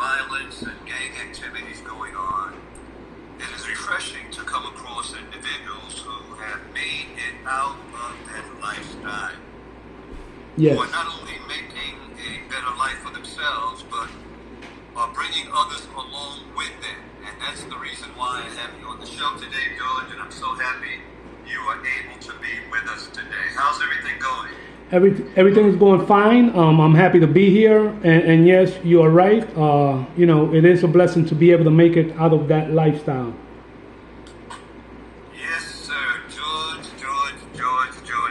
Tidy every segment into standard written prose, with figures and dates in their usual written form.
violence and gang activities going on, it is refreshing to come across individuals who have made it out of that lifestyle. Yes. Who are not only making a better life for themselves, but are bringing others along with them. And that's the reason why I have you on the show today, George, and I'm so happy you are able to be with us today. How's everything going? Everything is going fine. I'm happy to be here, and yes, you are right. It is a blessing to be able to make it out of that lifestyle. Yes, sir. George.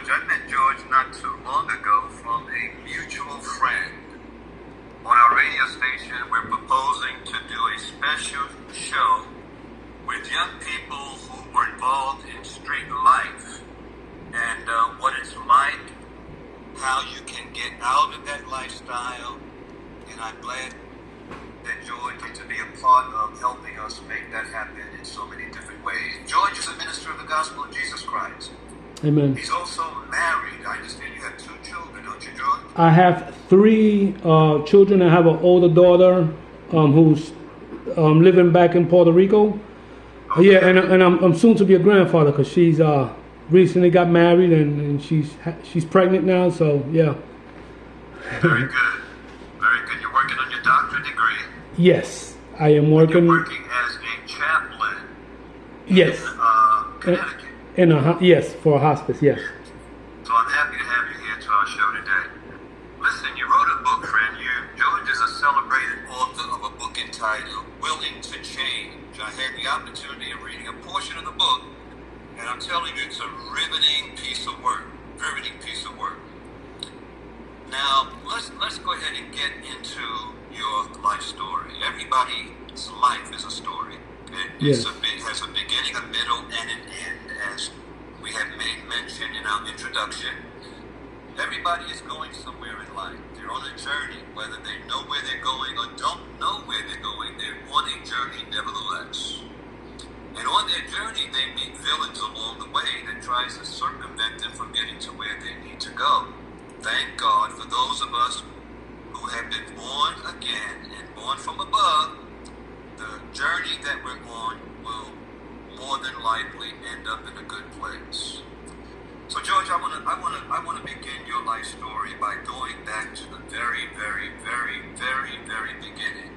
I met George not too long ago from a mutual friend. On our radio station, we're proposing to do a special show with young people who were involved in street life and what it's like, how you can get out of that lifestyle, and I'm glad that George gets to be a part of helping us make that happen in so many different ways. George is a minister of the gospel of Jesus Christ. Amen. He's also married. I understand you have 2 children, don't you, George? I have 3 children. I have an older daughter who's living back in Puerto Rico. Okay. Yeah, and I'm soon to be a grandfather because she's recently got married and she's pregnant now. So yeah. Very good. You're working on your doctorate degree. Yes, I am working. You're working as a chaplain. Yes. In Connecticut. Yes, for a hospice. Yes. So I'm happy to have you here to our show today. Listen, you wrote a book, friend. George is a celebrated author of a book entitled Willing to Change. I had the opportunity of reading a portion of the book, and I'm telling you, it's a riveting piece of work. Now, let's go ahead and get into your life story. Everybody's life is a story. It has a beginning, a middle, and an end, as we have made mention in our introduction. Everybody is going somewhere in life. They're on a journey, whether they know where they're going or don't know where they're going. They're on a journey nevertheless. And on their journey, they meet villains along the way that tries to circumvent them from getting to where they need to go. Thank God for those of us who have been born again and born from above. The journey that we're on will more than likely end up in a good place. So, George, I want to begin your life story by going back to the very, very, very, very, very beginning.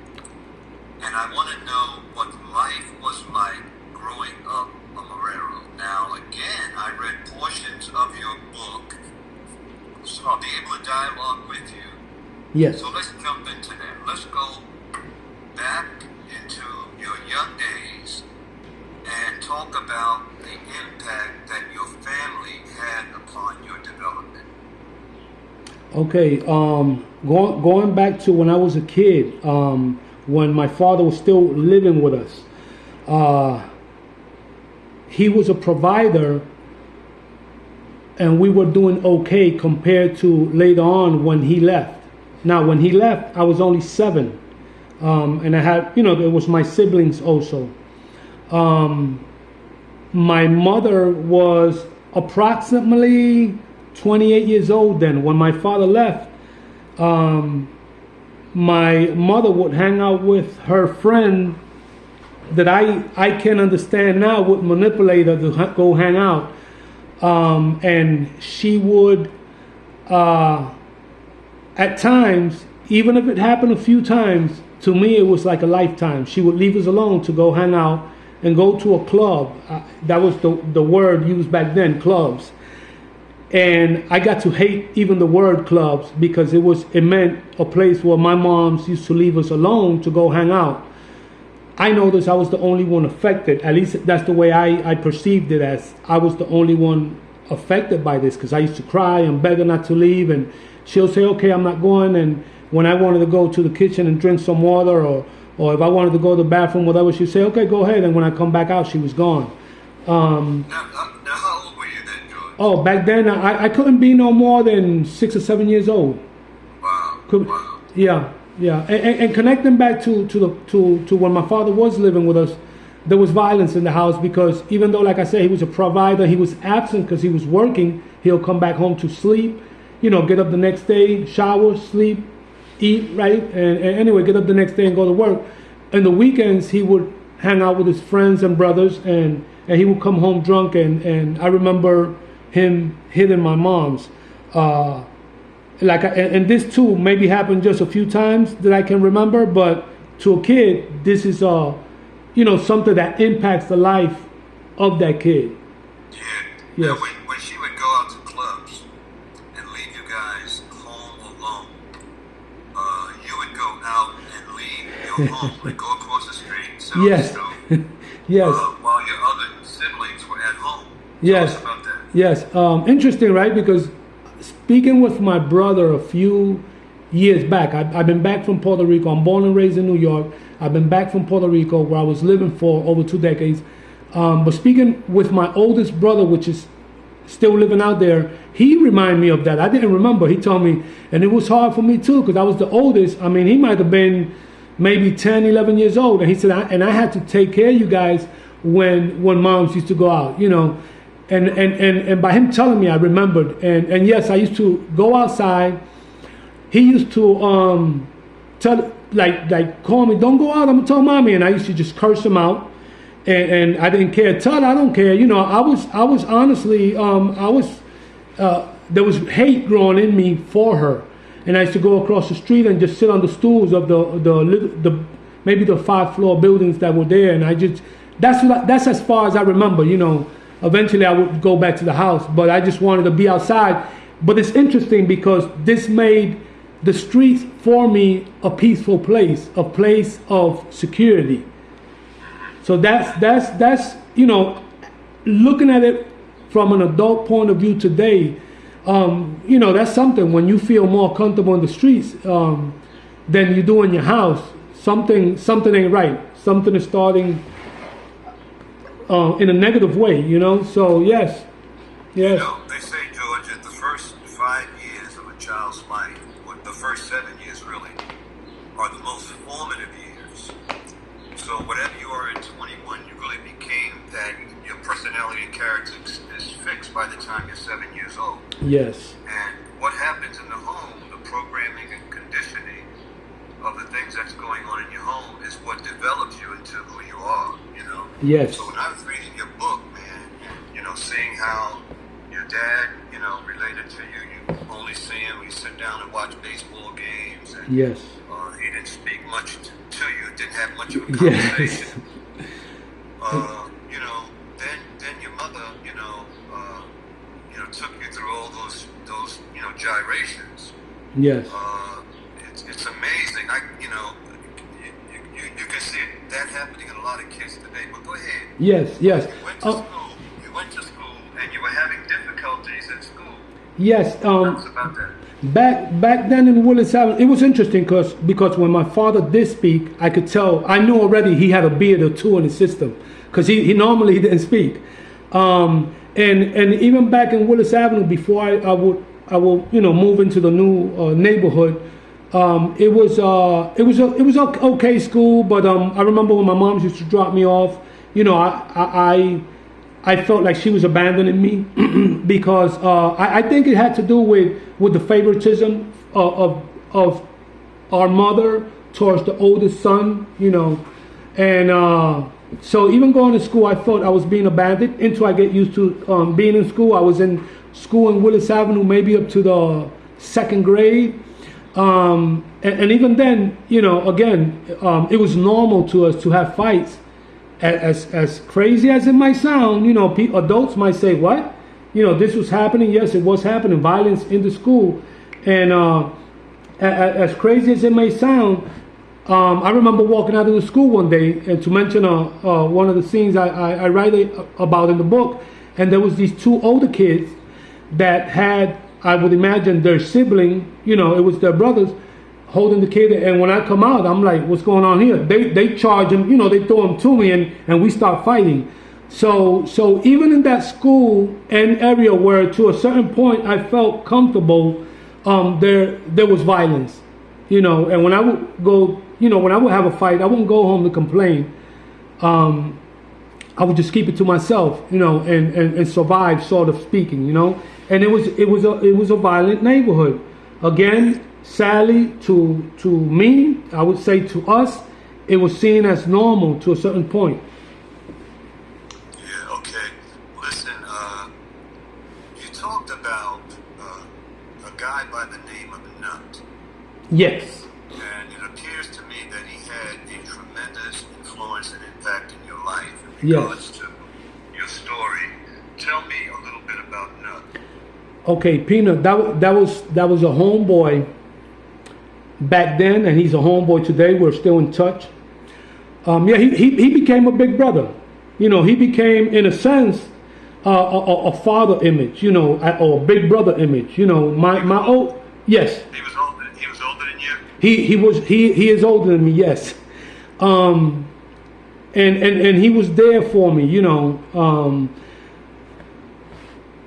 And I want to know what life was like growing up a Marrero. Now, again, I read portions of your book, so I'll be able to dialogue with you. Yes. So let's jump into that. Let's go back into your young days and talk about the impact that your family had upon your development. Okay, going back to when I was a kid, when my father was still living with us, he was a provider, and we were doing okay compared to later on when he left. Now, when he left, I was only 7, and I had, there was my siblings also. My mother was approximately 28 years old then. When my father left, my mother would hang out with her friend that I can understand now would manipulate her to go hang out. And she would, at times, even if it happened a few times, to me it was like a lifetime. She would leave us alone to go hang out and go to a club. That was the word used back then, clubs. And I got to hate even the word clubs because it meant a place where my moms used to leave us alone to go hang out. I noticed I was the only one affected. At least that's the way I perceived it, as I was the only one affected by this, because I used to cry and beg her not to leave, and she'll say, okay, I'm not going. And when I wanted to go to the kitchen and drink some water, or if I wanted to go to the bathroom, whatever, she'd say, okay, go ahead. And when I come back out, she was gone. Now, how old were you then, George? Oh, back then, I couldn't be no more than 6 or 7 years old. Wow. Wow. Yeah. And connecting back to when my father was living with us, there was violence in the house, because even though, like I said, he was a provider, he was absent because he was working. He'll come back home to sleep, get up the next day, shower, sleep, eat, right, and anyway, get up the next day and go to work. And the weekends he would hang out with his friends and brothers, and he would come home drunk. And I remember him hitting my mom's. And this too maybe happened just a few times that I can remember, but to a kid, this is something that impacts the life of that kid. Yeah. Yes. Now, when she would go out to clubs and leave you guys home alone, you would go out and leave your home and go across the street, sit on the Yes. stoop, Yes. while your other siblings were at home. Yes. Tell us about that. Yes. Interesting, right? Because speaking with my brother a few years back, I've been back from Puerto Rico. I'm born and raised in New York. I've been back from Puerto Rico, where I was living for over 2 decades. But speaking with my oldest brother, which is still living out there, he reminded me of that. I didn't remember. He told me, and it was hard for me too, because I was the oldest. I mean, he might have been maybe 10, 11 years old. And he said, and I had to take care of you guys when moms used to go out, And by him telling me, I remembered. And yes, I used to go outside. He used to tell, call me, don't go out, I'm gonna tell mommy. And I used to just curse him out. And I didn't care. Tell her I don't care. I was honestly, there was hate growing in me for her. And I used to go across the street and just sit on the stools of the maybe the 5-floor buildings that were there. And that's as far as I remember, Eventually I would go back to the house, but I just wanted to be outside. But it's interesting because this made the streets for me a peaceful place, a place of security. So that's looking at it from an adult point of view today, that's something. When you feel more comfortable in the streets than you do in your house, something ain't right. Something is starting in a negative way, So yes. They say, George, that the first 5 years of a child's life, or the first 7 years really, are the most formative years. So whatever you are at 21, you really became that. Your personality and character is fixed by the time you're 7 years old. Yes. And what happens in the home, the programming and conditioning of the things that's going on in your home, is what develops you into who you are. Yes. So when I was reading your book, man, seeing how your dad, related to you, you only see him, we sit down and watch baseball games. And, yes. He didn't speak much to you, didn't have much of a conversation. Yes. Then your mother, took you through all those gyrations. Yes. It's amazing. You can see that happening in a lot of kids today. But go ahead. Yes. You went to school, and you were having difficulties at school. Yes. Tell us about that. Back then in Willis Avenue, it was interesting because when my father did speak, I could tell. I knew already he had a beard or two in his system, because he normally didn't speak. And even back in Willis Avenue, before I would move into the new neighborhood, it was an okay school. But I remember when my mom used to drop me off, I felt like she was abandoning me because I think it had to do with the favoritism of our mother towards the oldest son, and so even going to school, I thought I was being abandoned until I get used to being in school. I was in school in Willis Avenue maybe up to the 2nd grade. And even then, again, it was normal to us to have fights. As crazy as it might sound, adults might say, what? This was happening. Yes, it was happening. Violence in the school. And as crazy as it may sound, I remember walking out of the school one day, and to mention one of the scenes I write about in the book, and there was these 2 older kids that had, I would imagine, their sibling, it was their brothers, holding the kid. And when I come out, I'm like, what's going on here? They charge him, they throw him to me, and we start fighting. So even in that school and area where to a certain point I felt comfortable, there was violence, and when I would go, when I would have a fight, I wouldn't go home to complain. I would just keep it to myself, and survive, sort of speaking, and it was a violent neighborhood. Again, sadly to me, I would say to us, it was seen as normal to a certain point. Yeah, okay. Listen, you talked about a guy by the name of Nut. Yes. And it appears to me that he had a tremendous influence and impact in your life in Yes. regards to your story. Tell me a little bit about Nut. Okay, Peanut, that was a homeboy back then, and he's a homeboy today. We're still in touch. Yeah, he became a big brother. You know, he became, in a sense, a father image, you know, or a big brother image. You know, my old, yes. He was older than you? He is older than me, yes. And he was there for me, you know.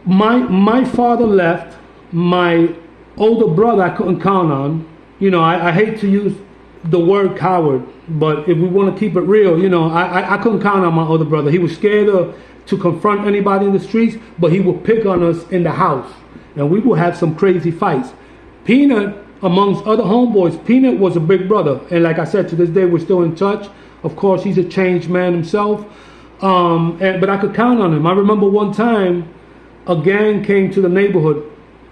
My father left. My older brother I couldn't count on. You know, I hate to use the word coward, but if we want to keep it real, you know, I couldn't count on my older brother. He was scared to confront anybody in the streets, but he would pick on us in the house, and we would have some crazy fights. Peanut, amongst other homeboys, Peanut was a big brother, and like I said, to this day we're still in touch. Of course, he's a changed man himself, but I could count on him. I remember one time a gang came to the neighborhood.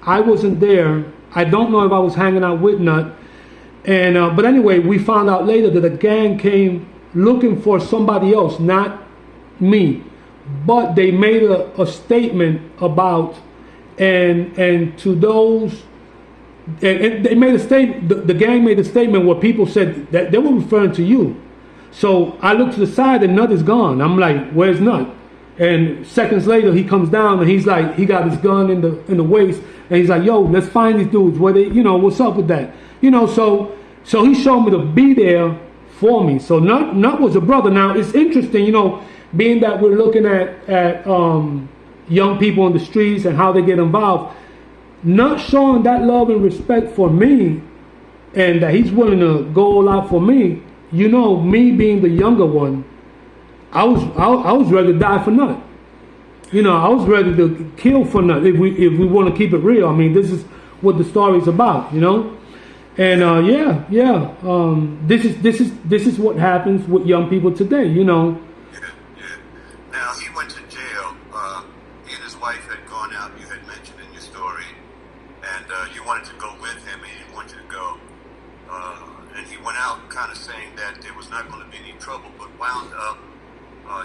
I wasn't there. I don't know if I was hanging out with Nut. And but anyway, we found out later that the gang came looking for somebody else, not me. But they made a statement about, and to those, and they made a statement. The gang made a statement where people said that they were referring to you. So I looked to the side and Nut is gone. I'm like, where's Nut? And seconds later, he comes down and he's like, he got his gun in the waist, and he's like, yo, let's find these dudes. Where they, you know, what's up with that? You know, so he showed me to be there for me. So Nut was a brother. Now it's interesting, you know, being that we're looking at young people in the streets and how they get involved. Nut showing that love and respect for me, and that he's willing to go all out for me. You know, me being the younger one, I was ready to die for Nut. You know, I was ready to kill for Nut if we want to keep it real. I mean, this is what the story's about, you know. And this is what happens with young people today, you know. Yeah. Now he went to jail. He and his wife had gone out. You had mentioned in your story, and you wanted to go with him. He didn't want you to go, and he went out, kind of saying that there was not going to be any trouble, but wound up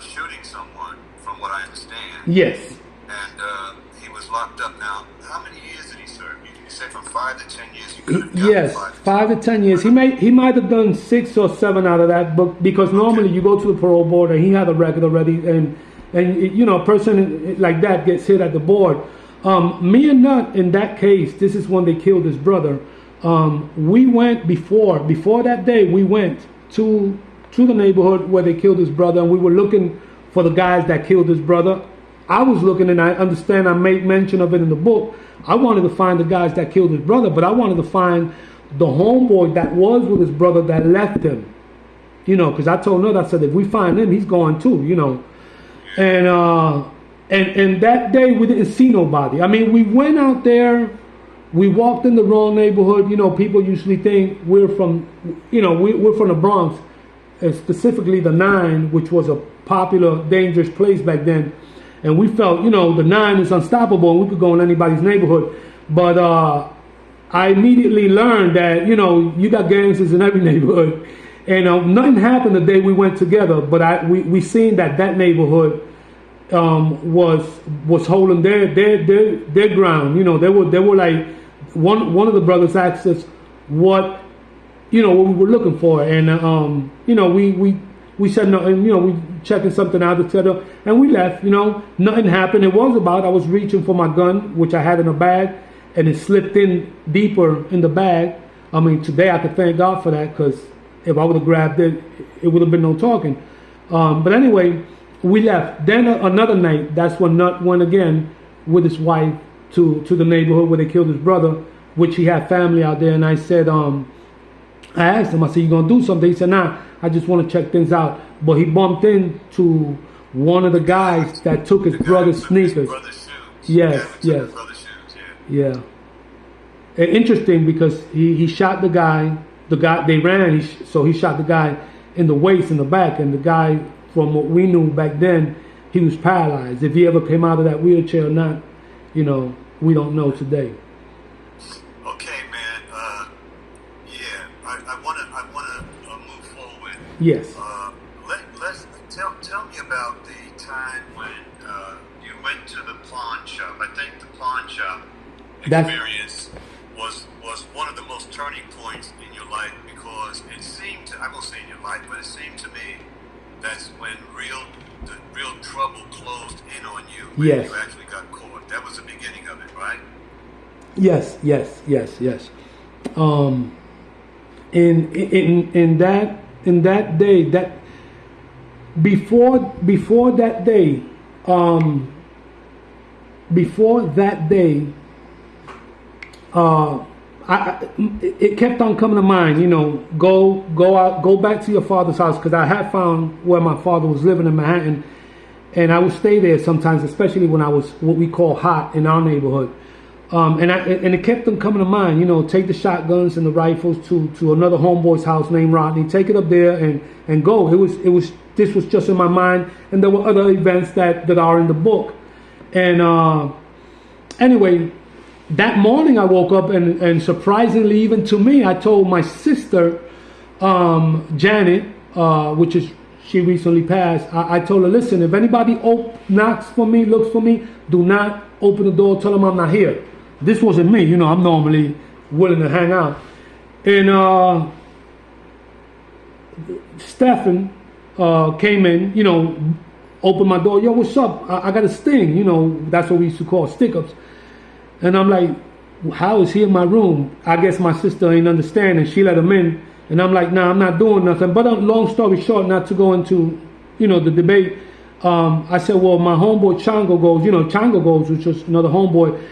shooting someone, from what I understand. Yes. And he was locked up. Now, how many years did he serve? You said from 5 to 10 years. You could have gotten Yes, 5 to 10 years. He might have done 6 or 7 out of that, but because normally you go to the parole board, and he had a record already, and you know, a person like that gets hit at the board. Me and Nut, in that case, this is when they killed his brother. We went before that day. We went to the neighborhood where they killed his brother, and we were looking for the guys that killed his brother. I was looking, and I understand I made mention of it in the book. I wanted to find the guys that killed his brother, but I wanted to find the homeboy that was with his brother that left him. You know, because I told Nut, I said, if we find him, he's gone too, you know. And that day we didn't see nobody. I mean, we went out there, we walked in the wrong neighborhood. You know, people usually think we're from, you know, we're from the Bronx, specifically the 9, which was a popular, dangerous place back then. And we felt, you know, the 9 is unstoppable and we could go in anybody's neighborhood. But I immediately learned that, you know, you got gangsters in every neighborhood. And nothing happened the day we went together. But we seen that neighborhood was holding their ground. You know, they were like, one of the brothers asked us what we were looking for. And, you know, we said no, and, you know, we checking something out, etc. And we left, you know, nothing happened. It was about, I was reaching for my gun, which I had in a bag, and it slipped in deeper in the bag. I mean, today I could thank God for that, because if I would have grabbed it, it would have been no talking. But anyway, we left. Then another night, that's when Nut went again with his wife to the neighborhood where they killed his brother, which he had family out there. And I said, I asked him, I said, you gonna do something? He said, nah, I just want to check things out. But he bumped into one of the guys that took his brother's sneakers. Brother's shoes. Yes. Brother's shoes, Yeah. interesting because he shot the guy. The guy they ran, so he shot the guy in the waist, in the back, and the guy, from what we knew back then, he was paralyzed. If he ever came out of that wheelchair or not, we don't know today. Okay, man. Yeah, I wanna move forward. Yes. Let's tell me about the time when you went to the pawn shop. I think the pawn shop experience was one of the most turning points in your life, because it seemed to, I won't say in your life, but it seemed to me that's when the real trouble closed in on you. When Yes. you actually got caught. That was the beginning of it, right? Yes. In that day, that before that day, it kept on coming to mind, go out, go back to your father's house, because I had found where my father was living in Manhattan, and I would stay there sometimes, especially when I was what we call hot in our neighborhood. And it kept them coming to mind, take the shotguns and the rifles to another homeboy's house named Rodney, take it up there and go. This was just in my mind, and there were other events that are in the book. And anyway, that morning I woke up and surprisingly, even to me, I told my sister, Janet, she recently passed. I told her, listen, if anybody knocks for me, looks for me, do not open the door, tell them I'm not here. This wasn't me, I'm normally willing to hang out. And Stephen came in, opened my door. Yo, what's up? I got a sting. That's what we used to call stick-ups. And I'm like, how is he in my room? I guess my sister ain't understanding. She let him in. And I'm like, nah, I'm not doing nothing. But long story short, not to go into, the debate, I said, well, my homeboy Chango goes, Chango goes, which was another homeboy.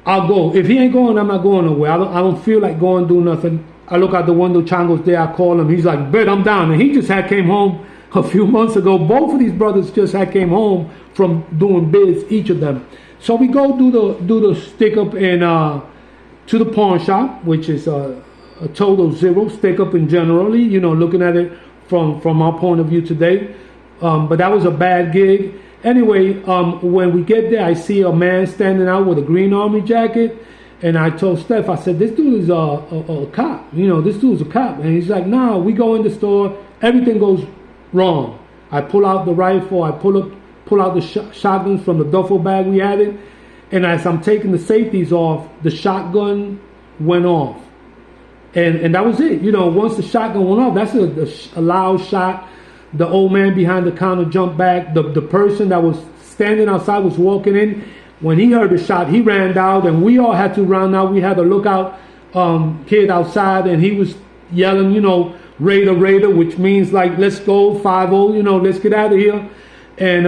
I'll go. If he ain't going, I'm not going nowhere. I don't feel like going, do nothing. I look out the window, Chango's there, I call him. He's like, bet I'm down. And he just came home a few months ago. Both of these brothers just came home from doing bids, each of them. So we go do the stick up in to the pawn shop, which is a total zero stick up in generally, looking at it from our point of view today. But that was a bad gig. Anyway, when we get there, I see a man standing out with a green army jacket, and I told Steph, I said, this dude is a cop. This dude's a cop. And he's like, nah, we go in the store, everything goes wrong. I pull out the rifle, I pull out the shotguns from the duffel bag we had it, and as I'm taking the safeties off, the shotgun went off. And that was it. Once the shotgun went off, that's a loud shot. The old man behind the counter jumped back. The person that was standing outside was walking in. When he heard the shot, he ran out, and we all had to run out. We had a lookout kid outside, and he was yelling, Raider, Raider, which means like, let's go, 5-0, let's get out of here. And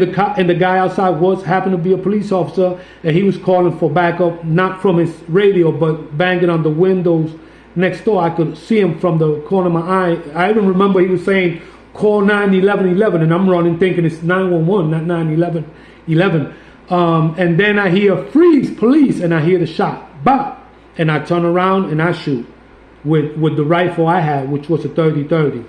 the guy outside happened to be a police officer, and he was calling for backup, not from his radio, but banging on the windows next door. I could see him from the corner of my eye. I even remember he was saying, call 91111, and I'm running thinking it's 911, not 911. And then I hear freeze, police, and I hear the shot, bop, and I turn around and I shoot with the rifle I had, which was a 30-30.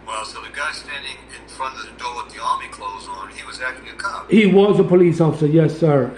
Wow, so the guy standing in front of the door with the army clothes on, he was actually a cop. He was a police officer, yes, sir.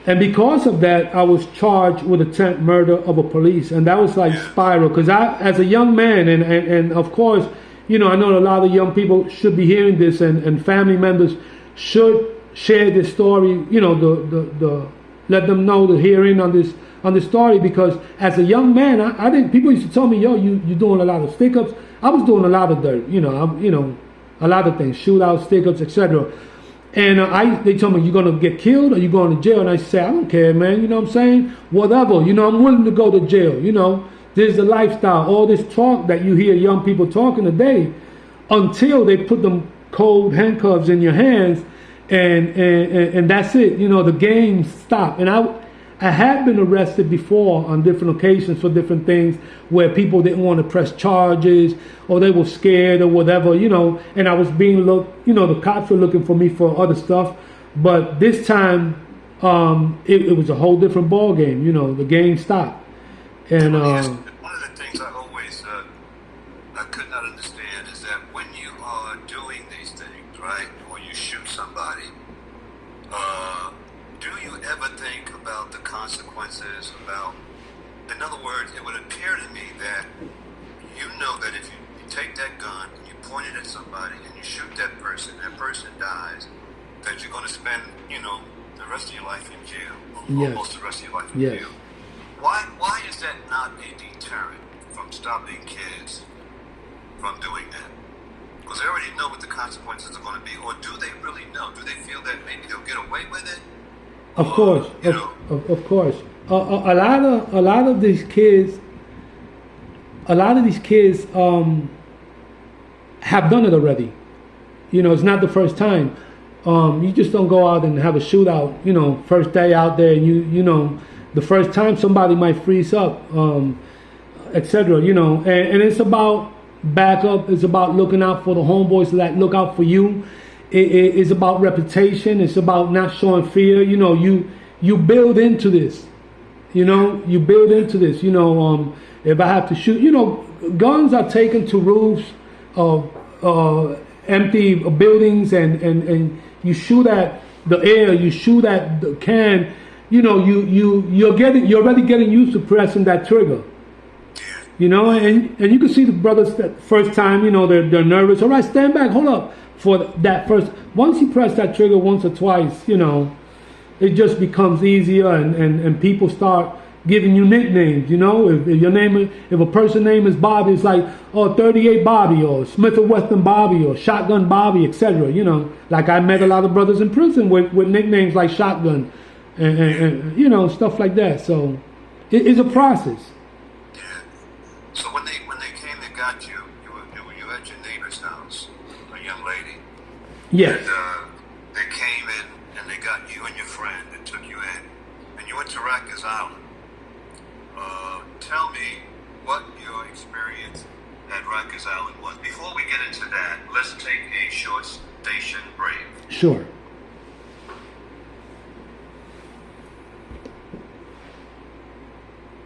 And because of that, I was charged with attempt murder of a police, and that was like spiral. Because I, as a young man, and of course, I know a lot of young people should be hearing this, and family members should share this story. The let them know the hearing on this story, because as a young man, I didn't. People used to tell me, "Yo, you're doing a lot of stick-ups." I was doing a lot of dirt, a lot of things, shootouts, stick-ups, etc. And they told me, you're going to get killed or you're going to jail? And I said, I don't care, man. You know what I'm saying? Whatever. I'm willing to go to jail. There's a lifestyle. All this talk that you hear young people talking today, until they put them cold handcuffs in your hands, and that's it. The games stop. And I had been arrested before on different occasions for different things where people didn't want to press charges or they were scared or whatever, and I was being looked, the cops were looking for me for other stuff. But this time, it was a whole different ball game. You know, the game stopped. And one of the things I always I could not understand is that when you are doing these things, right, or you shoot somebody, do you ever think about the consequences? In other words, it would appear to me that you know that if you take that gun and you point it at somebody and you shoot that person dies, that you're going to spend, the rest of your life in jail, or almost the rest of your life in jail. Why is that not a deterrent from stopping kids from doing that? Because they already know what the consequences are going to be, or do they really know? Do they feel that maybe they'll get away with it? Of course, of course. A lot of these kids have done it already. It's not the first time. You just don't go out and have a shootout. First day out there, and the first time somebody might freeze up, etc. And it's about backup. It's about looking out for the homeboys that look out for you. It's about reputation. It's about not showing fear. You build into this. You build into this. If I have to shoot, guns are taken to roofs of empty buildings, and you shoot at the air. You shoot at the can. You're already getting used to pressing that trigger. And you can see the brothers that first time, they're nervous. All right, stand back, hold up. For that first, once you press that trigger once or twice, it just becomes easier, and people start giving you nicknames. If a person's name is Bobby, it's like, 38 Bobby, or Smith & Wesson Bobby, or Shotgun Bobby, etc. Like I met a lot of brothers in prison with nicknames like Shotgun, and stuff like that. So it's a process. Yeah. So when they came and got you, you were at your neighbor's house, a young lady. Yes. And they came in and they got you and your friend and took you in, and you went to Rikers Island. Tell me what your experience at Rikers Island was. Before we get into that, let's take a short station break. Sure.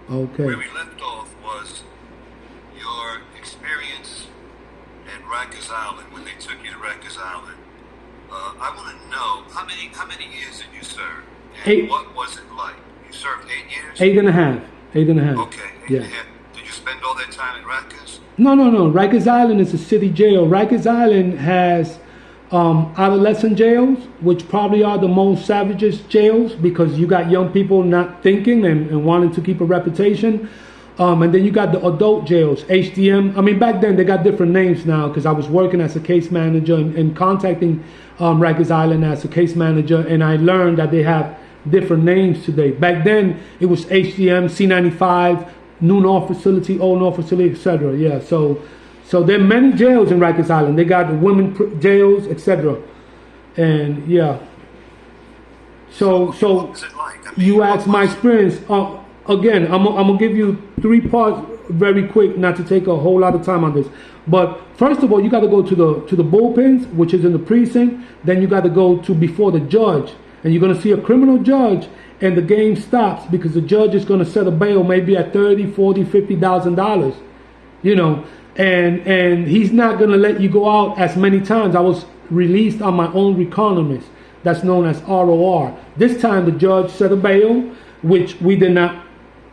Okay. Where we left off was your experience at Rikers Island when they took you to Rikers Island. I want to know how many years did you serve, and 8. What was it like? You served 8 years. 8.5. 8.5. Okay. 8.5. Did you spend all that time at Rikers? No. Rikers Island is a city jail. Rikers Island has adolescent jails, which probably are the most savagest jails, because you got young people not thinking and wanting to keep a reputation. And then you got the adult jails, HDM. I mean, back then they got different names now, because I was working as a case manager and contacting Rikers Island as a case manager, and I learned that they have different names today. Back then it was HDM, C95, New North Facility, Old North Facility, etc. Yeah, so there are many jails in Rikers Island. They got the women jails, etc. And yeah. So what was it like? I mean, you asked my experience. Again, I'm gonna give you 3 parts very quick, not to take a whole lot of time on this. But first of all, you got to go to the bullpens, which is in the precinct. Then you got to go to before the judge, and you're gonna see a criminal judge, and the game stops because the judge is gonna set a bail maybe at $30,000, $40,000, $50,000. And he's not gonna let you go out as many times. I was released on my own recognizance. That's known as ROR. This time the judge set a bail, which we did not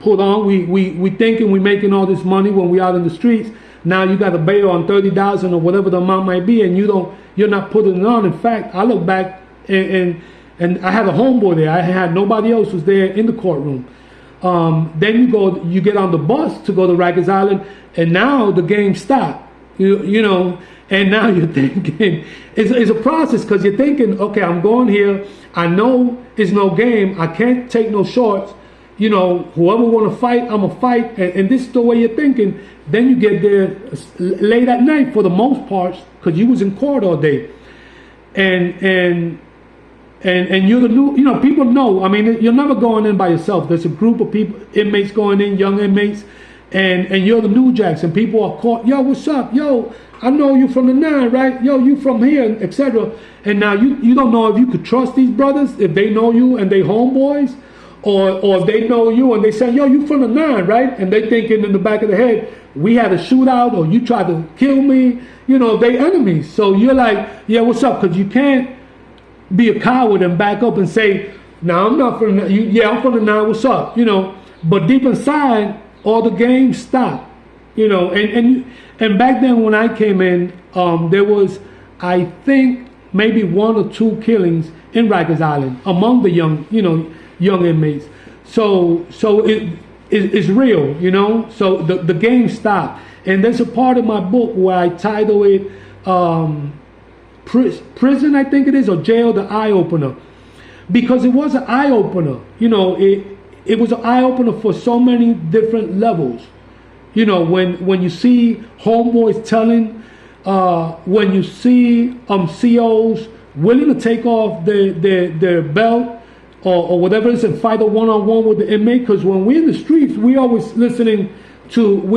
put on. We thinking we making all this money when we out in the streets. Now you got a bail on $30,000 or whatever the amount might be, and you're not putting it on. In fact, I look back and I had a homeboy there. I had nobody else was there in the courtroom. Then you get on the bus to go to Rikers Island, and now the game stopped. And now you're thinking it's a process, because you're thinking, okay, I'm going here. I know it's no game. I can't take no shorts. Whoever want to fight, I'm gonna fight. And this is the way you're thinking. Then you get there late at night for the most part, because you was in court all day, and you're the new, people know. I mean, you're never going in by yourself. There's a group of people, inmates going in, young inmates, and you're the New Jacks, and people are caught. Yo, what's up? Yo, I know you from the 9, right? Yo, you from here, etc. And now you don't know if you could trust these brothers, if they know you and they homeboys, or if they know you and they say, yo, you from the 9, right? And they thinking in the back of the head, we had a shootout, or you tried to kill me. You know, they enemies. So you're like, yeah, what's up? Because you can't be a coward and back up and say, no, I'm not from the, yeah, I'm from the 9, what's up? You know, but deep inside, all the games stop. You know, and back then when I came in, there was, I think, maybe 1 or 2 killings in Rikers Island among the young inmates. So it's real, you know. So the game stopped, and there's a part of my book where I title it "Prison," I think it is, or "Jail," the eye opener, because it was an eye opener. You know, it was an eye opener for so many different levels. You know, when you see homeboys telling, when you see COs willing to take off their belt or whatever it is and fight a one-on-one with the inmate, because when we're in the streets, we always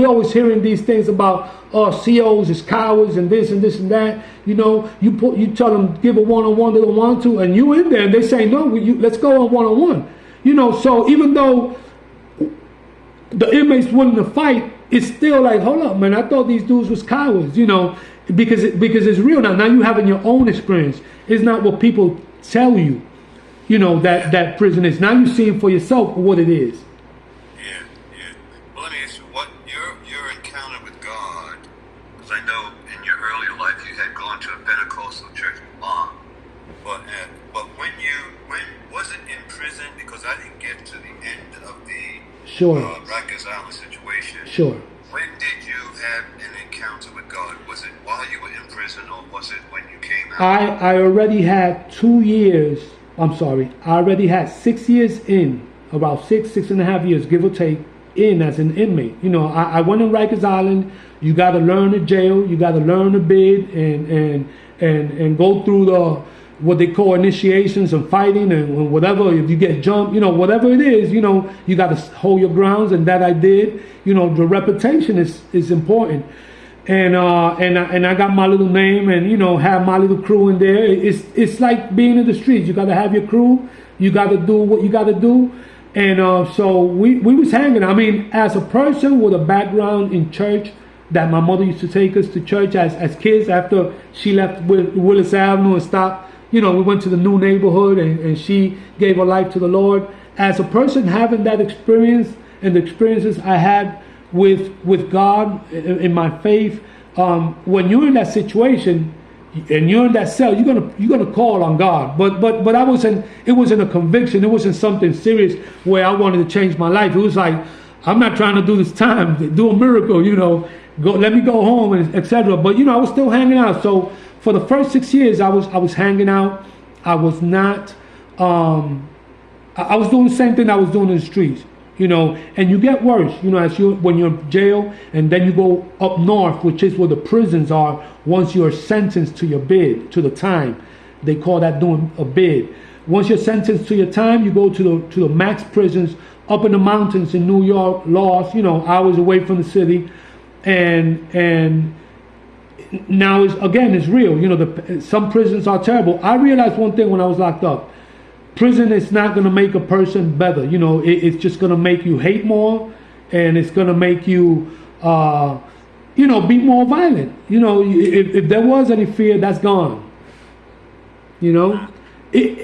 always hearing these things about COs is cowards and this and this and that. You know, you tell them give a one-on-one, they don't want to, and you in there and they say no, let's go on one-on-one. You know, so even though the inmate's willing to fight, it's still like, hold up, man, I thought these dudes was cowards, you know, because it's real now. Now you having your own experience. It's not what people tell you, you know, that prison is. Now you see it for yourself for what it is. Yeah. Well, let me ask you, what your encounter with God, because I know in your earlier life you had gone to a Pentecostal church, but when was it in prison? Because I didn't get to the end of the Rikers Island situation. Sure. When did you have an encounter with God? Was it while you were in prison, or was it when you came out? I already had 2 years. I'm sorry. I already had 6 years in, about 6.5 years, give or take, in as an inmate. You know, I went in Rikers Island. You got to learn the jail. You got to learn the bid and go through the what they call initiations and fighting and whatever. If you get jumped, you know, whatever it is, you know, you got to hold your grounds, and that I did. You know, the reputation is important, and I got my little name, and you know, have my little crew in there. It's like being in the streets. You got to have your crew. You got to do what you got to do, and so we was hanging. I mean, as a person with a background in church, that my mother used to take us to church as kids after she left Willis Avenue and stopped. You know, we went to the new neighborhood, and she gave her life to the Lord. As a person having that experience and the experiences I had with God in my faith, when you're in that situation and you're in that cell, you're gonna call on God. But it wasn't a conviction. It wasn't something serious where I wanted to change my life. It was like, I'm not trying to do this time, do a miracle. You know, let me go home, and etc. But you know, I was still hanging out. So for the first 6 years, I was hanging out. I was not. I was doing the same thing I was doing in the streets. You know, and you get worse. You know, when you're in jail, and then you go up north, which is where the prisons are. Once you're sentenced to your bid, to the time, they call that doing a bid. Once you're sentenced to your time, you go to the max prisons up in the mountains in New York, lost, you know, hours away from the city, and now it's real. You know, some prisons are terrible. I realized one thing when I was locked up: prison is not going to make a person better. You know, it's just going to make you hate more, and it's going to make you, you know, be more violent. You know, if there was any fear, that's gone. You know,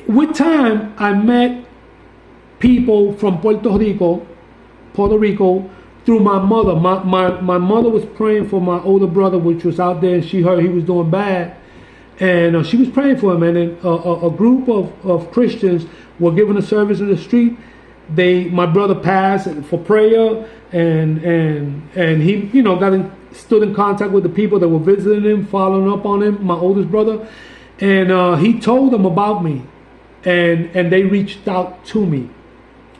with time, I met people from Puerto Rico, through my mother. My mother was praying for my older brother, which was out there, and she heard he was doing bad. And she was praying for him, and then a group of Christians were giving a service in the street. My brother passed for prayer, and he, you know, stood in contact with the people that were visiting him, following up on him, my oldest brother, and he told them about me, and they reached out to me,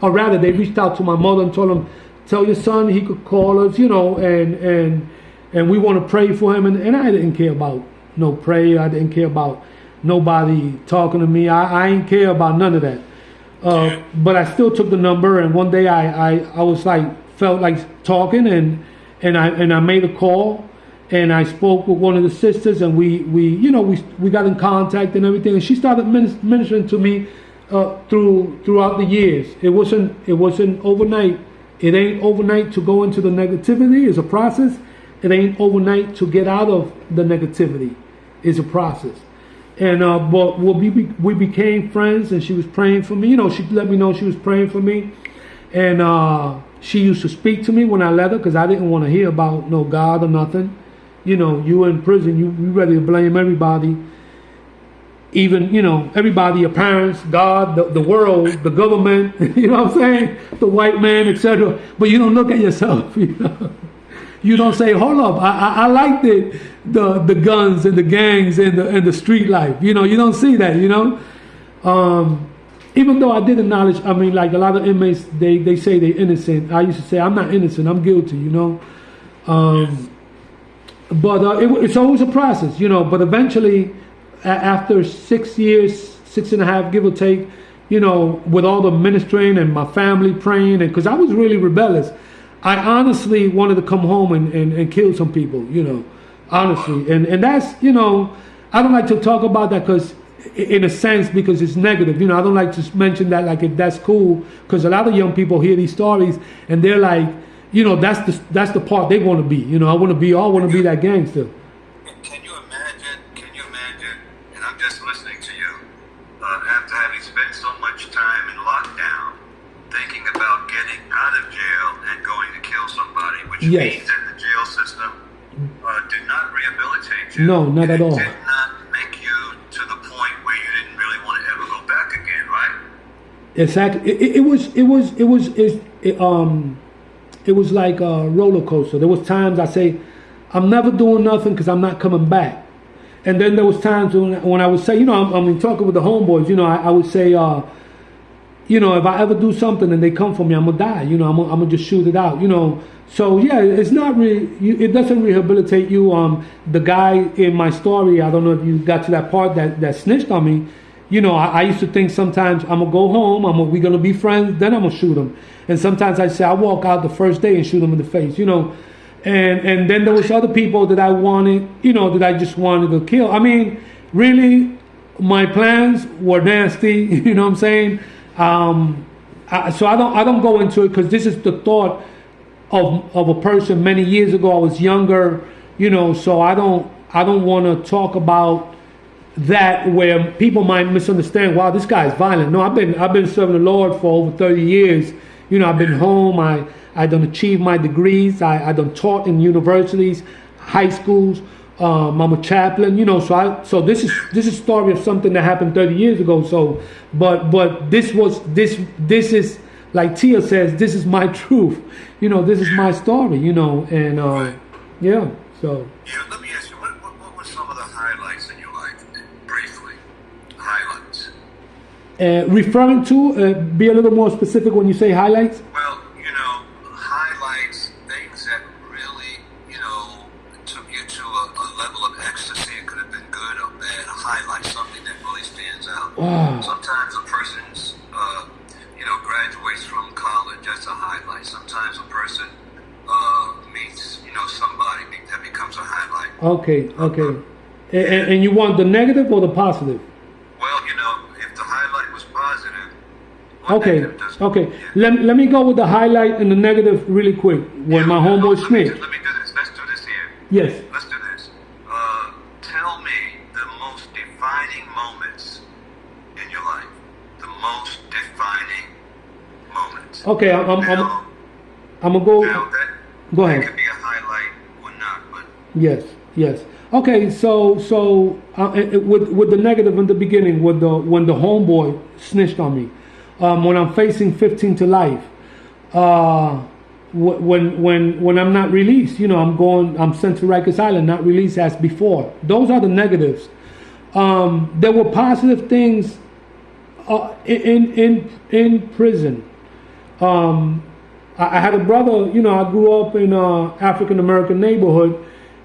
or rather, they reached out to my mother and told him, tell your son he could call us, you know, and we want to pray for him, and I didn't care about no prayer. I didn't care about nobody talking to me. I ain't care about none of that. But I still took the number, and one day I was like felt like talking, and I made a call, and I spoke with one of the sisters, and we got in contact and everything, and she started ministering to me throughout the years. It wasn't overnight. It ain't overnight to go into the negativity. It's a process. It ain't overnight to get out of the negativity. It's a process. And but we became friends, and she was praying for me. You know, she let me know she was praying for me, and she used to speak to me when I let her, because I didn't want to hear about no God or nothing. You know, you were in prison, you ready to blame everybody, even, you know, everybody, your parents, God, the world, the government, you know what I'm saying, the white man, etc. But you don't look at yourself, you know. You don't say, hold up, I like the guns and the gangs and the street life. You know, you don't see that, you know. Even though I did acknowledge, I mean, like a lot of inmates, they say they're innocent. I used to say, I'm not innocent, I'm guilty, you know. But it's always a process, you know. But eventually, after 6 years, 6.5, give or take, you know, with all the ministering and my family praying, and because I was really rebellious, I honestly wanted to come home and kill some people, you know, honestly. And that's, you know, I don't like to talk about that because, in a sense, because it's negative. You know, I don't like to mention that like if that's cool, because a lot of young people hear these stories and they're like, you know, that's the part they want to be. You know, I want to be that gangster. Can you imagine, and I'm just listening to you, after having spent so much time in lockdown, thinking about getting out of jail and going to kill somebody, which means that the jail system did not rehabilitate you. No, not at all. Did not make you to the point where you didn't really want to ever go back again, right? Exactly. It was like a roller coaster. There was times I say, I'm never doing nothing because I'm not coming back. And then there was times when I would say, you know, I'm talking with the homeboys, you know, I would say, you know, if I ever do something and they come for me, I'm gonna die. You know, I'm gonna just shoot it out. You know, so yeah, it's not really. It doesn't rehabilitate you. The guy in my story, I don't know if you got to that part that snitched on me. You know, I used to think sometimes I'm gonna go home. We're gonna be friends. Then I'm gonna shoot him. And sometimes I say I walk out the first day and shoot him in the face. You know, and then there was other people that I wanted. You know, that I just wanted to kill. I mean, really, my plans were nasty. You know what I'm saying? So I don't go into it because this is the thought of a person many years ago. I was younger, you know, so I don't want to talk about that where people might misunderstand. Wow, this guy is violent. No, I've been serving the Lord for over 30 years. You know, I've been home. I done achieved my degrees. I done taught in universities, high schools. I'm a chaplain, you know, so this is a story of something that happened 30 years ago. So, but this is like Tia says, this is my truth, you know, this is my story, you know, and yeah. So. Yeah, let me ask you, what were some of the highlights in your life, briefly? Highlights. Referring to, be a little more specific when you say highlights. Well, you know, highlights, things that really, you know, took you to a level of ecstasy. It could have been good or bad. Highlight something that really stands out. Wow. Sometimes a person's, you know, graduates from college. That's a highlight. Sometimes a person meets, you know, somebody that becomes a highlight. Okay. And you want the negative or the positive? Well, you know, if the highlight was positive. Okay. Yeah. Let me go with the highlight and the negative really quick. When my homeboy snitched. Let me do this. Let's do this here. Yes. Let's do this. Tell me the most defining moments in your life. The most defining moments. Okay, I'm gonna go. Now Go ahead. That could be a highlight or not, but. Yes. Okay, so with the negative in the beginning, when the homeboy snitched on me, when I'm facing 15 to life, when I'm not released, you know, I'm sent to Rikers Island, not released as before. Those are the negatives. There were positive things in prison. I had a brother, you know, I grew up in African American neighborhood,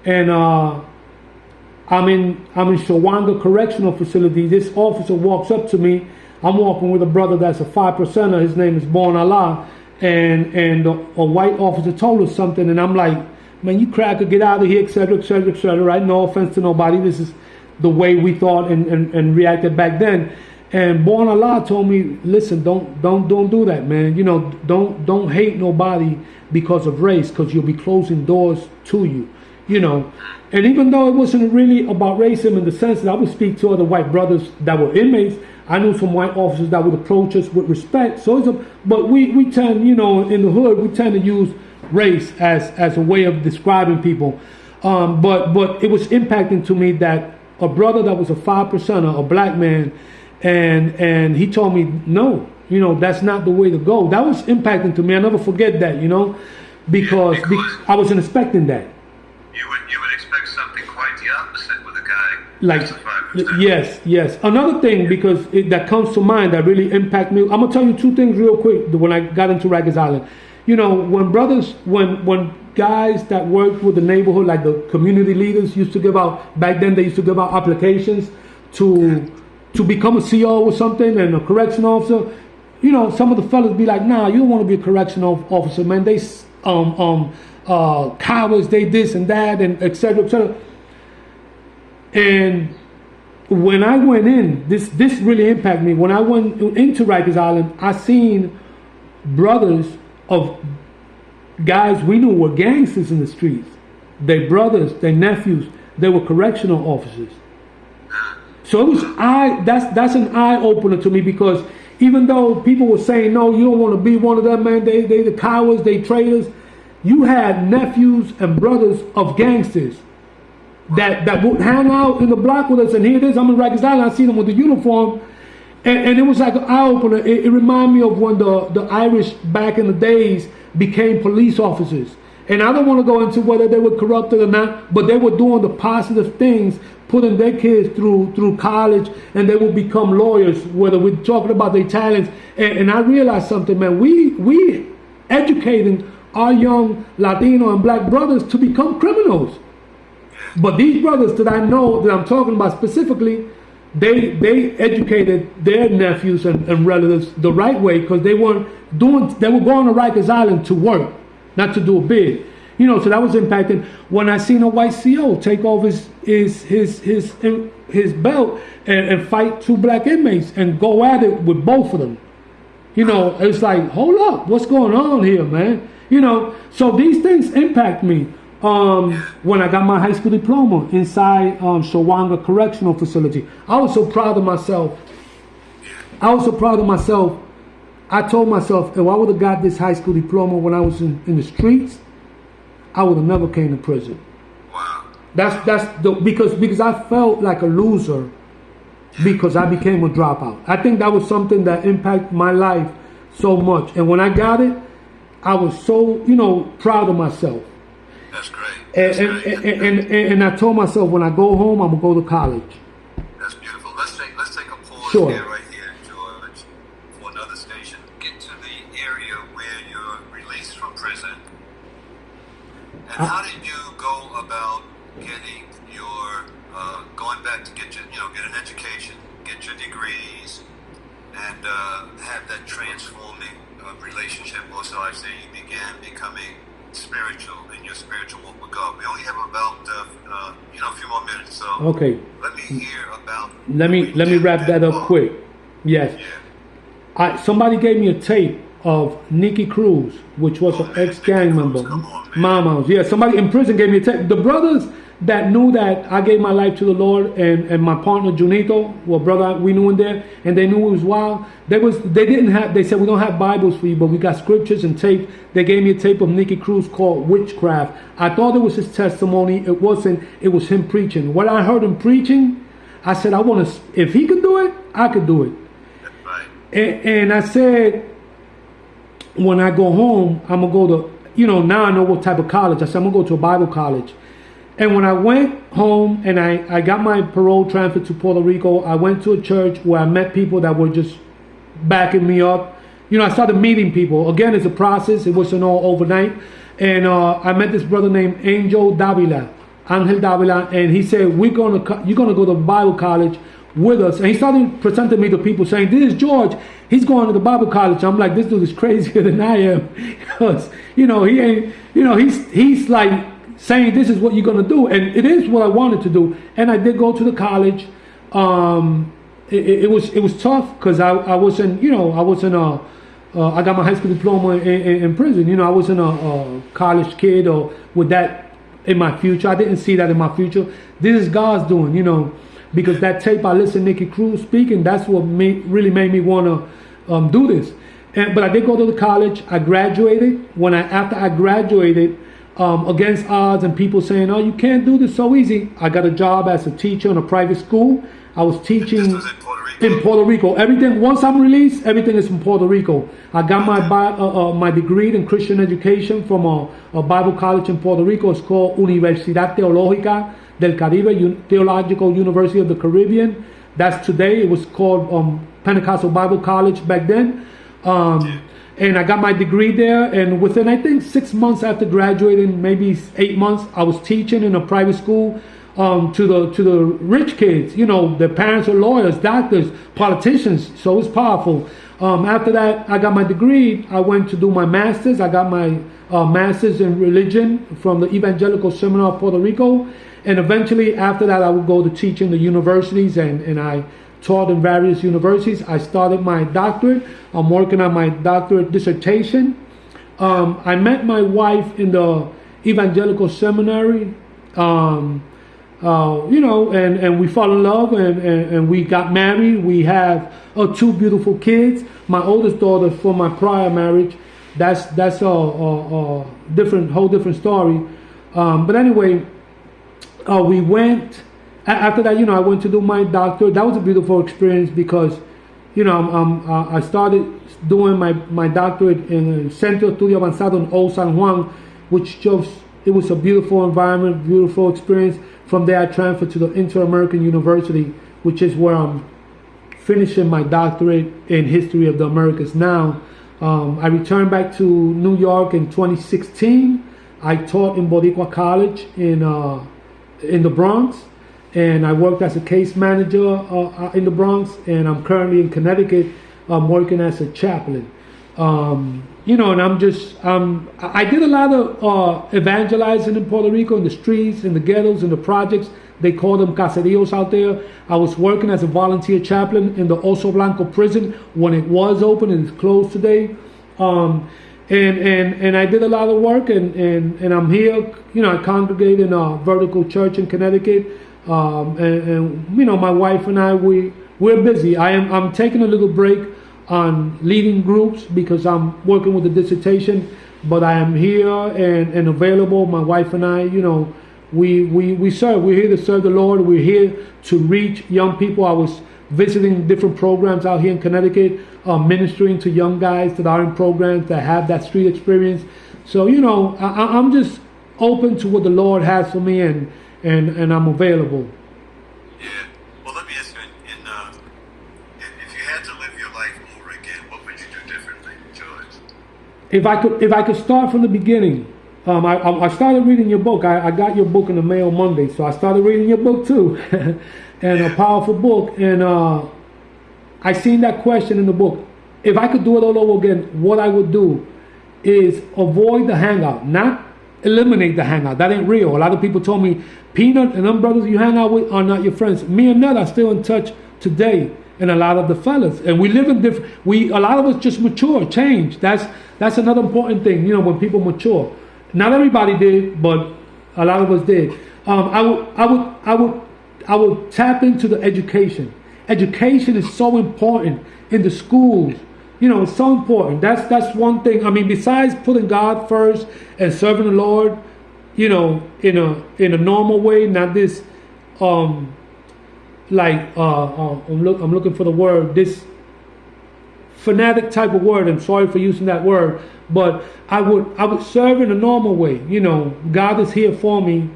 and I'm in Shawanga Correctional Facility. This officer walks up to me. I'm walking with a brother that's a 5%er. His name is Born Allah, and a white officer told us something, and I'm like, man, you cracker, get out of here, etc., etc., etc. Right? No offense to nobody. This is the way we thought and reacted back then. And Born Allah told me, listen, don't do that, man. You know, don't hate nobody because of race, because you'll be closing doors to you. You know, and even though it wasn't really about racism in the sense that I would speak to other white brothers that were inmates, I knew some white officers that would approach us with respect. So but we tend, you know, in the hood, we tend to use race as a way of describing people. But it was impacting to me that a brother that was a 5%er, a black man, and he told me, no, you know, that's not the way to go. That was impacting to me. I never forget that, you know, because I wasn't expecting that. You would expect something quite the opposite with a guy like yes. Another thing, because that comes to mind that really impacted me. I'm gonna tell you two things real quick. When I got into Rikers Island, you know, when guys that worked with the neighborhood, like the community leaders, used to give out back then, they used to give out applications to become a CO or something and a correction officer. You know, some of the fellas be like, nah, you don't want to be a correctional officer, man. They cowards, they this and that, and et cetera, et cetera. And when I went in, this really impacted me. When I went into Rikers Island, I seen brothers of guys we knew were gangsters in the streets. Their brothers, their nephews, they were correctional officers. So it was that's an eye opener to me, because even though people were saying, no, you don't want to be one of them, man, they the cowards, they traitors. You had nephews and brothers of gangsters that would hang out in the block with us, and here it is, I'm in Rikers Island, I see them with the uniform, and it was like an eye-opener. It reminded me of when the Irish back in the days became police officers. And I don't want to go into whether they were corrupted or not, but they were doing the positive things, putting their kids through college, and they will become lawyers, whether we're talking about their talents. And I realized something, man, we educating our young Latino and black brothers to become criminals. But these brothers that I know, that I'm talking about specifically, they educated their nephews and relatives the right way, because they were going to Rikers Island to work, not to do a bid. You know, so that was impacting. When I seen a white CO take off his belt and fight two black inmates and go at it with both of them. You know, it's like, hold up, what's going on here, man? You know, so these things impact me. When I got my high school diploma inside Shawanga Correctional Facility, I was so proud of myself. I told myself, if I would have got this high school diploma when I was in the streets, I would have never came to prison. Wow. Because I felt like a loser because I became a dropout. I think that was something that impacted my life so much. And when I got it, I was so, you know, proud of myself. That's great. And I told myself, when I go home, I'm gonna go to college. That's beautiful. Let's take a pause Sure. here, right here, George, for another station. Get to the area where you're released from prison. And how did you go about getting your going back to get an education, get your degrees, and have that transforming relationship, or so I say, you began becoming spiritual in your spiritual walk with God? We only have about a few more minutes, so okay. Let me hear about. Let me wrap that up quick. Yes. Yeah. Somebody gave me a tape of Nicky Cruz, which was an ex-gang member. Mamas. Yeah, somebody in prison gave me a tape. The brothers that knew that I gave my life to the Lord, and my partner Junito, well, brother we knew in there, and they knew it was wild. They said, we don't have Bibles for you, but we got scriptures and tape. They gave me a tape of Nicky Cruz called Witchcraft. I thought it was his testimony. It wasn't. It was him preaching. What I heard him preaching, I said, I want to, if he could do it, I could do it. Right. And I said, when I go home, I'm going to go to, now I know what type of college. I said, I'm going to go to a Bible college. And when I went home and I got my parole transfer to Puerto Rico, I went to a church where I met people that were just backing me up. I started meeting people. Again, it's a process. It wasn't all overnight. And I met this brother named Angel Davila, and he said, you're going to go to Bible college with us, and he started presenting me to people saying, "This is George. He's going to the Bible college." I'm like, "This dude is crazier than I am," because he ain't, he's like saying, "This is what you're gonna do," and it is what I wanted to do. And I did go to the college. It was tough because I wasn't, I got my high school diploma in prison. I wasn't a college kid or with that in my future. I didn't see that in my future. This is God's doing, because that tape I listened to Nicky Cruz speaking, that's what really made me want to do this. But I did go to the college. I graduated. After I graduated, against odds and people saying, "Oh, you can't do this so easy," I got a job as a teacher in a private school. I was teaching in Puerto Rico. Everything, once I'm released, everything is from Puerto Rico. I got my degree in Christian education from a Bible college in Puerto Rico. It's called Universidad Teológica del Caribe, Theological University of the Caribbean. That's today. It was called Pentecostal Bible College back then. And I got my degree there. And within, I think, 6 months after graduating, maybe 8 months, I was teaching in a private school to the rich kids. Their parents are lawyers, doctors, politicians. So it's powerful. After that, I got my degree. I went to do my master's. I got my master's in religion from the Evangelical Seminar of Puerto Rico. And eventually, after that, I would go to teach in the universities, and I taught in various universities. I started my doctorate. I'm working on my doctorate dissertation. I met my wife in the Evangelical Seminary, and we fell in love, and we got married. We have 2 beautiful kids. My oldest daughter from my prior marriage. That's a whole different story. But anyway, we went. After that, I went to do my doctorate. That was a beautiful experience because, I started doing my doctorate in Centro Estudio Avanzado in Old San Juan, which it was a beautiful environment, beautiful experience. From there, I transferred to the Inter-American University, which is where I'm finishing my doctorate in history of the Americas now. I returned back to New York in 2016. I taught in Boricua College in the Bronx. And I worked as a case manager in the Bronx, and I'm currently in Connecticut working as a chaplain. And I did a lot of evangelizing in Puerto Rico, in the streets, in the ghettos, in the projects. They call them caseríos out there. I was working as a volunteer chaplain in the Oso Blanco prison when it was open, and it's closed today. And I did a lot of work, and I'm here. I congregate in a vertical church in Connecticut. My wife and I, we're busy. I'm taking a little break on leading groups because I'm working with the dissertation, but I am here and available. My wife and I, we serve. We're here to serve the Lord. We're here to reach young people. I was visiting different programs out here in Connecticut, ministering to young guys that are in programs that have that street experience. So, I'm just open to what the Lord has for me, and I'm available. Yeah. Well, let me ask you, if you had to live your life over again, what would you do differently, George? If I could start from the beginning, I started reading your book. I got your book in the mail Monday, so I started reading your book too, and a powerful book. And I seen that question in the book. If I could do it all over again, what I would do is avoid the hangout, not eliminate the hangout. That ain't real. A lot of people told me, Peanut and them brothers you hang out with are not your friends. Me and Ned are still in touch today, and a lot of the fellas. And we live in different. A lot of us just mature, change. That's another important thing. When people mature, not everybody did, but a lot of us did. I would tap into the education. Education is so important in the schools. It's so important. That's one thing. I mean, besides putting God first and serving the Lord, in a normal way, not this I'm looking for the word, this fanatic type of word. I'm sorry for using that word, but I would serve in a normal way. God is here for me.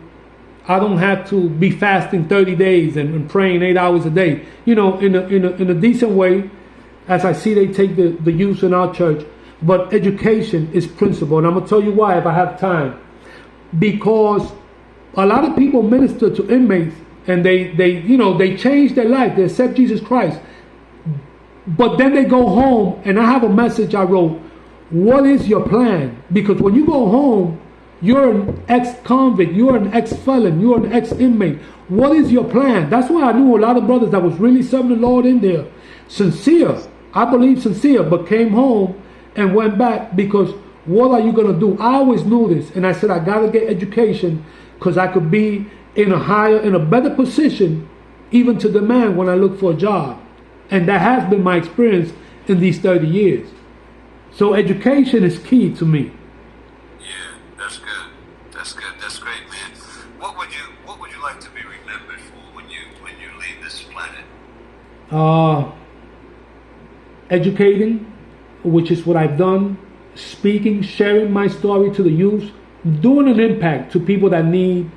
I don't have to be fasting 30 days and praying 8 hours a day. In a decent way, as I see they take the youth in our church. But education is principle, and I'm gonna tell you why if I have time. Because a lot of people minister to inmates and they change their life. They accept Jesus Christ. But then they go home, and I have a message I wrote. What is your plan? Because when you go home, you're an ex-convict, you're an ex-felon, you're an ex-inmate. What is your plan? That's why I knew a lot of brothers that was really serving the Lord in there. Sincere, I believe sincere, but came home and went back because what are you going to do? I always knew this, and I said I got to get education because I could be in a better position even to demand when I look for a job. And that has been my experience in these 30 years. So education is key to me. Yeah, that's good. That's good. That's great, man. What would you like to be remembered for when you leave this planet? Educating, which is what I've done, speaking, sharing my story to the youth, doing an impact to people that need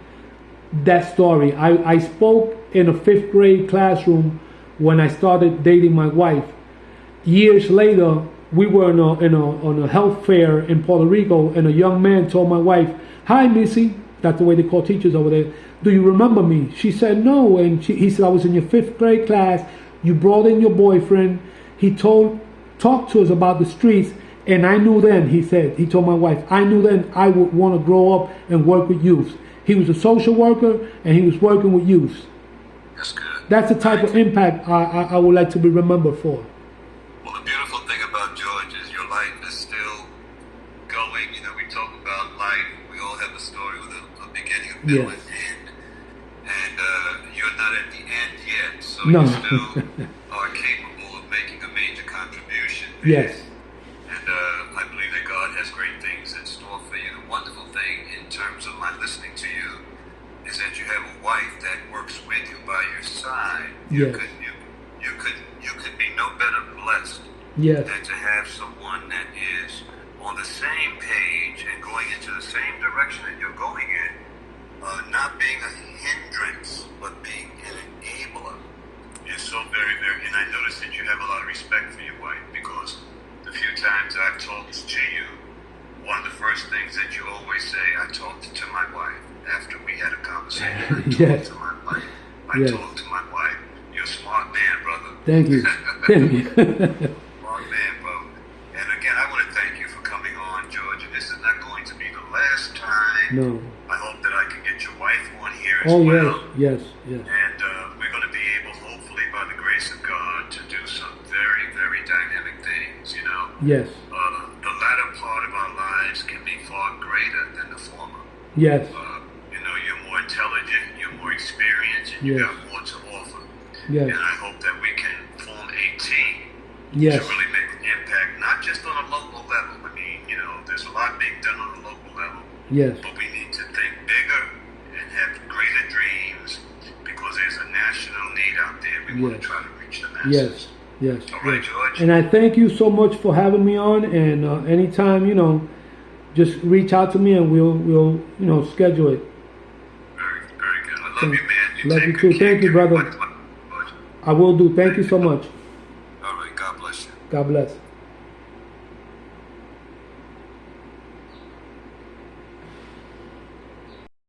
that story. I spoke in a 5th grade classroom when I started dating my wife. Years later, we were on a health fair in Puerto Rico, and a young man told my wife, "Hi, Missy," that's the way they call teachers over there. "Do you remember me?" She said, "No." And he said, "I was in your 5th grade class. You brought in your boyfriend. He talked to us about the streets, and I knew then," he told my wife, "I knew then I would want to grow up and work with youth." He was a social worker, and he was working with youth. That's good. That's the type of impact I would like to be remembered for. Well, the beautiful thing about George is your life is still going. You know, we talk about life. We all have a story with a beginning, a middle, and end. And you're not at the end yet, so No. you still are capable of making a major contribution. Yes. And I believe that God has great things in store for you. The wonderful thing in terms of my listening to you is that you have a wife that works with you by your side. Yes. You could be no better blessed Yes. than to have someone that is on the same page and going into the same direction that you're going in, not being a hindrance, but being an enabler. You're so very, very, and I notice that you have a lot of respect for your wife, because the few times I've talked to you, one of the first things that you always say, "I talked to my wife after we had a conversation." Yes. To my wife. I Yes. talked to my wife. You're a smart man, brother. Thank you. Thank you. Smart man, bro. And again, I want to thank you for coming on, George. And this is not going to be the last time. No. I hope that I can get your wife on here as Oh, well. yes. Yes. And we're going to be able, hopefully, by the grace of God, to do some very, very dynamic things, you know. Yes. The latter part of our lives can be far greater than the former. Yes. You know, you're more intelligent, you're more experienced, and you Yes. got more to offer. Yes. And I hope that we can form a team Yes. to really make an impact, not just on a local level. I mean, you know, there's a lot being done on a local level, Yes. but we need to think bigger and have greater dreams, because there's a national need out there. We want Yes. to try to reach the masses. Yes. Yes. All right, Yes. George. And I thank you so much for having me on. And anytime, just reach out to me and we'll schedule it. Very, very good. I love you, man. Love take you good too. care Thank you, of brother. everybody. I will do. Thank you so much. All right. God bless you. God bless.